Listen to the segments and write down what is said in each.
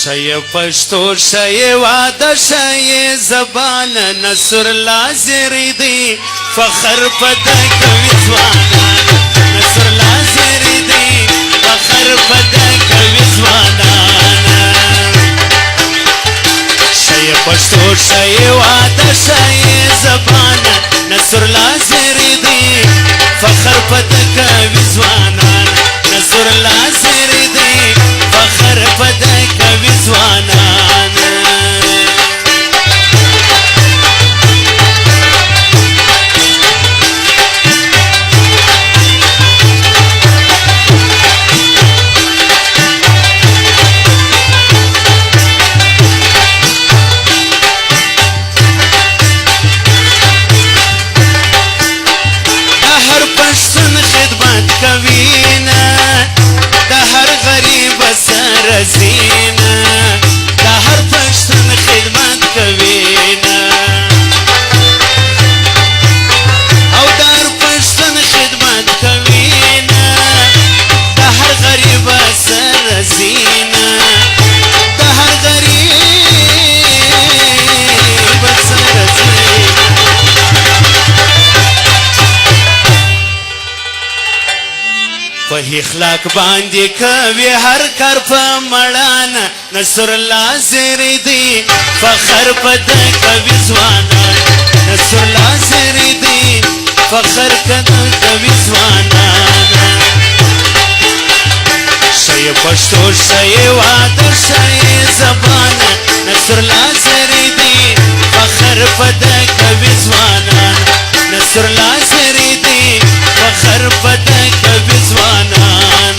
شای پشتو شای واده شای زبان نصر الله زیری دی فخر پده کوي ځوانان نصر الله زیری دی فخر پده کوي ځوانان شای پشتو شای واده شای زبان نصر الله زیری دی فخر پده کوي ځوانان نصر الله زیری دی فخر پده کوي ځوانان رزینا دا هر پښتون خدمت کوي او دا هر پښتون خدمت کوي دا هر غریب سر رزینا دا هر غریب سر رزینا په اخلاق باندې کوي هر کار په مړان نصر الله زیری دی فخر پده کوي ځوانان نصر الله زیری دی فخر پده کوي ځوانان شای پښتو شای واده شای زبان نصر الله زیری دی فخر پده کوي ځوانان نصر الله زیری دی فخر پده کوي ځوانان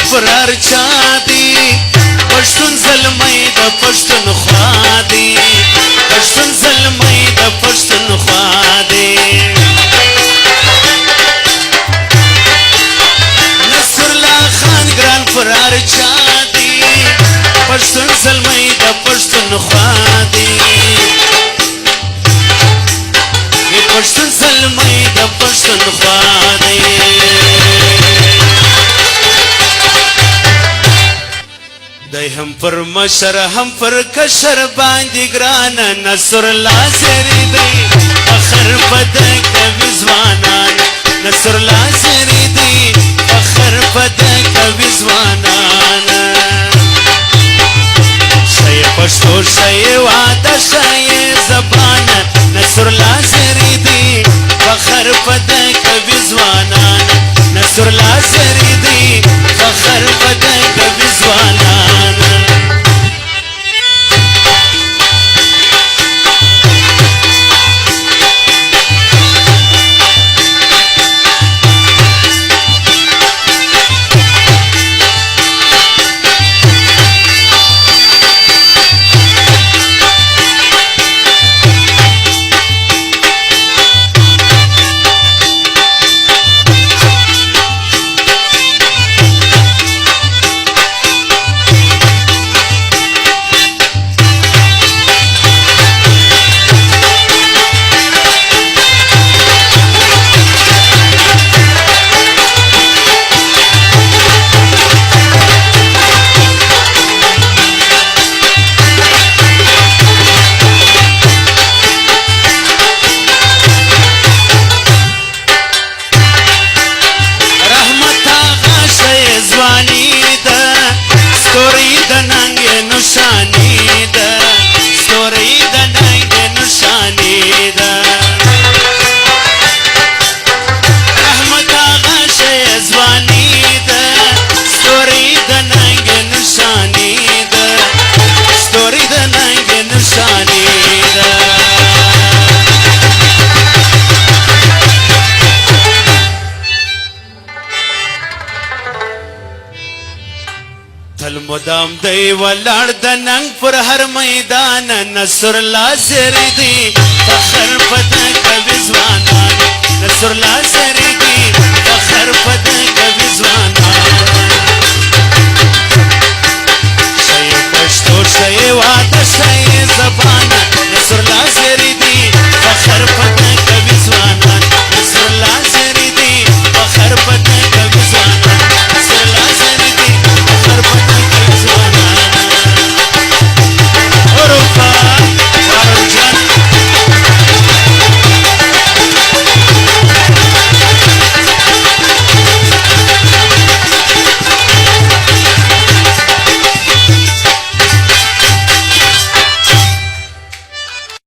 فرار چا دی پښتون زلمی د پښتون خوا دی پښتون زلمی د پښتون خوا دی نصر الله خان ګران فرار چا دی پښتون زلمی د پښتون خوا دی پښتون زلمی د پښتون خوا دی دای هم پر مشر هم پر کشر باندې ګران نصر الله زیری دی فخر پده کوي ځوانان نصر الله زیری دی فخر پده کوي ځوانان شای پښتو شای واده شای زبان نصر الله زیری دی فخر پده کوي ځوانان نصر الله زیری دی فخر پده کوي ځوانان متل مدام دی ولاړ د ننګ پر هر میدان نصر الله سری دی فخر پد کوي ځوانان نصر الله سری دی